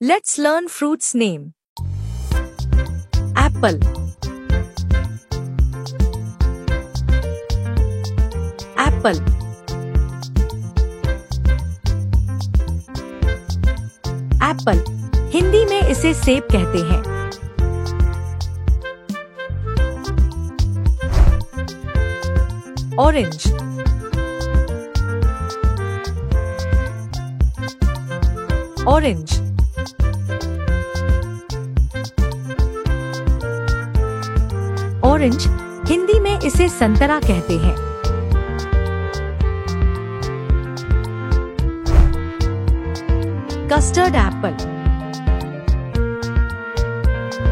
Let's learn fruits name. Apple. Apple. Apple. Hindi में इसे सेब कहते हैं। Orange. Orange. Orange. हिंदी में इसे संतरा कहते हैं। Custard apple.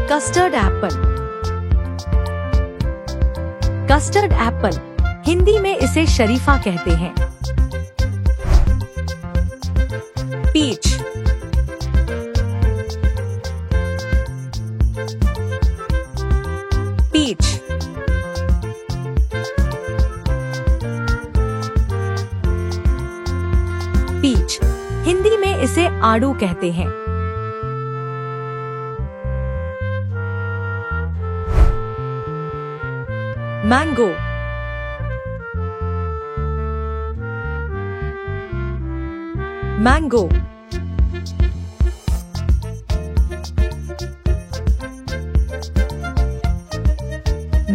Custard apple. Custard apple. Hindi में इसे शरीफा कहते हैं। Peach. Peach. Peach. हिंदी में इसे आड़ू कहते हैं। Mango. Mango.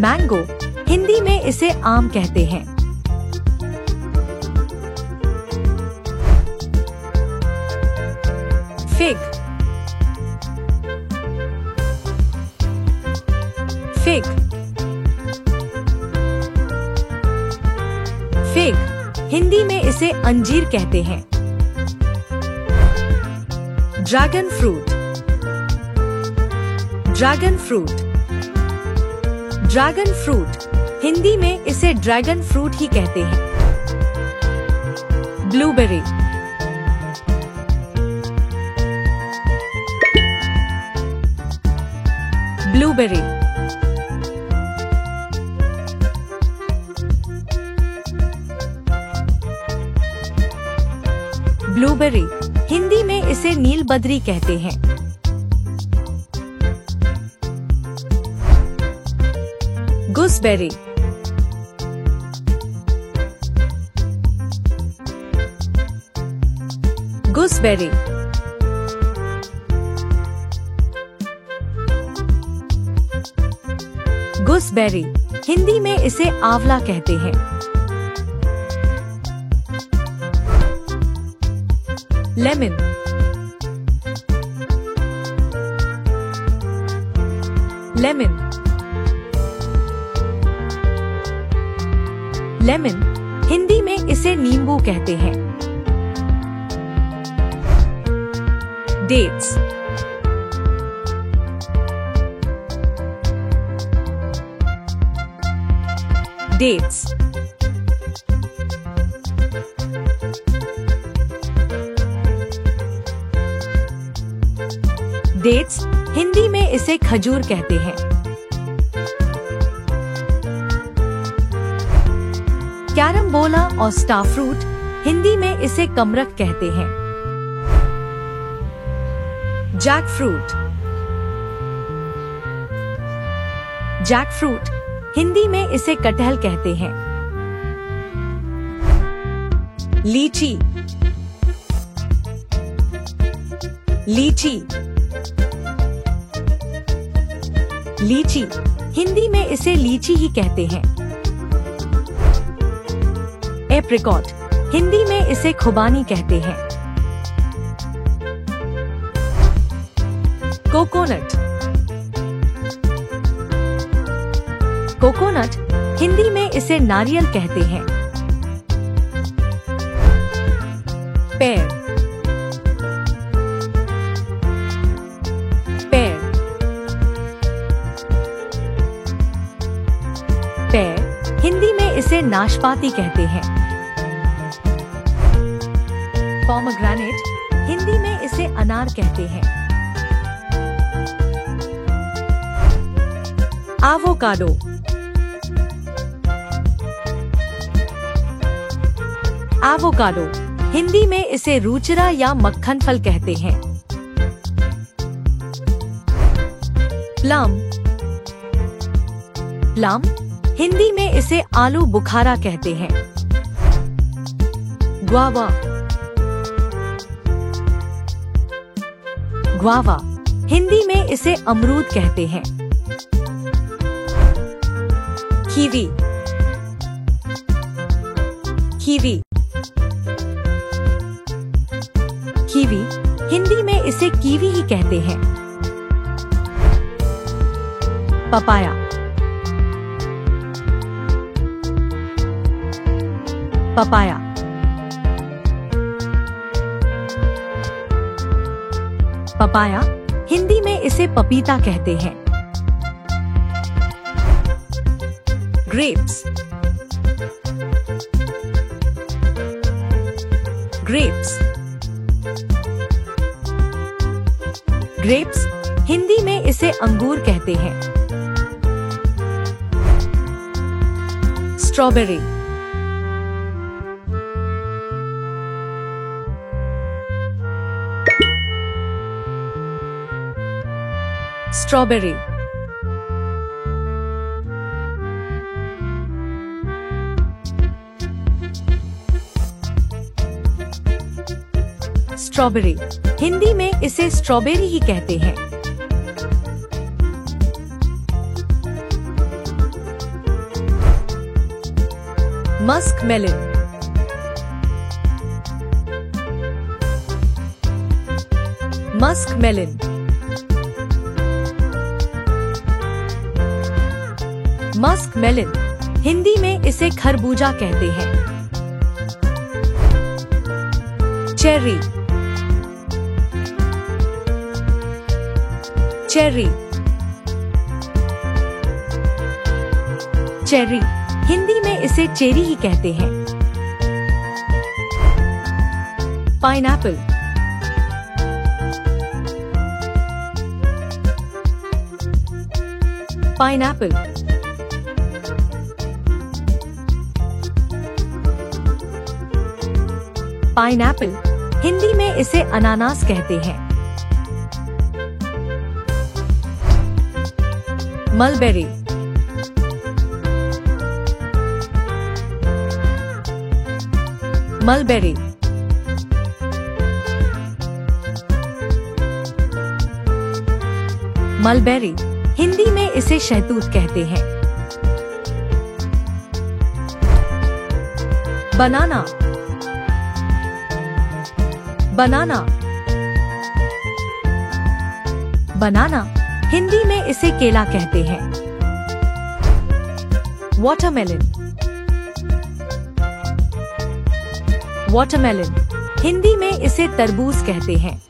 Mango. हिंदी में इसे आम कहते हैं। Fig. Fig. Fig. हिंदी में इसे अंजीर कहते हैं। Dragon fruit. Dragon fruit. Dragon fruit. Hindi में इसे ड्रैगन फ्रूट ही कहते हैं। Blueberry. Blueberry. Blueberry. हिंदी में इसे नीलबदरी कहते हैं। Gooseberry. Gooseberry. Gooseberry. हिंदी में इसे आंवला कहते हैं। Lemon. Lemon. Lemon. हिंदी में इसे नींबू कहते हैं। Dates. Dates. Dates. हिंदी में इसे खजूर कहते हैं। कैरम्बोला और स्टार फ्रूट. हिंदी में इसे कमरक कहते हैं। Jack fruit. Jack fruit. Hindi में इसे कटहल कहते हैं। लीची. लीची. लीची. हिंदी में इसे लीची ही कहते हैं। एप्रिकॉट. हिंदी में इसे खुबानी कहते हैं। कोकोनट. कोकोनट. हिंदी में इसे नारियल कहते हैं। पेयर. पेयर. पेयर. हिंदी में इसे नाशपाती कहते हैं। पोमेग्रेनेट. हिंदी में इसे अनार कहते हैं। एवोकाडो. एवोकाडो, हिंदी में इसे रूचरा या मक्खन फल कहते हैं। प्लम, प्लम, हिंदी में इसे आलू बुखारा कहते हैं। ग्वावा, ग्वावा, हिंदी में इसे अमरूद कहते हैं। कीवी, कीवी, कीवी, हिंदी में इसे कीवी ही कहते हैं। पपाया, पपाया, पपाया, हिंदी में इसे पपीता कहते हैं। ग्रेप्स, ग्रेप्स, ग्रेप्स, हिंदी में इसे अंगूर कहते हैं। स्ट्रॉबेरी, स्ट्रॉबेरी, स्ट्रॉबेरी, हिंदी में इसे स्ट्रॉबेरी ही कहते हैं। Musk melon, musk melon, musk melon, Hindi में इसे खरबूजा कहते हैं। चेरी, चेरी, चेरी, हिंदी में इसे चेरी ही कहते हैं। पाइनएप्पल, पाइनएप्पल, पाइनएप्पल, हिंदी में इसे अनानास कहते हैं। मलबेरी, मलबेरी, मलबेरी, हिंदी में इसे शहतूत कहते हैं। बनाना, बनाना, बनाना, हिंदी में इसे केला कहते हैं। वाटरमेलन, वाटरमेलन, हिंदी में इसे तरबूज कहते हैं।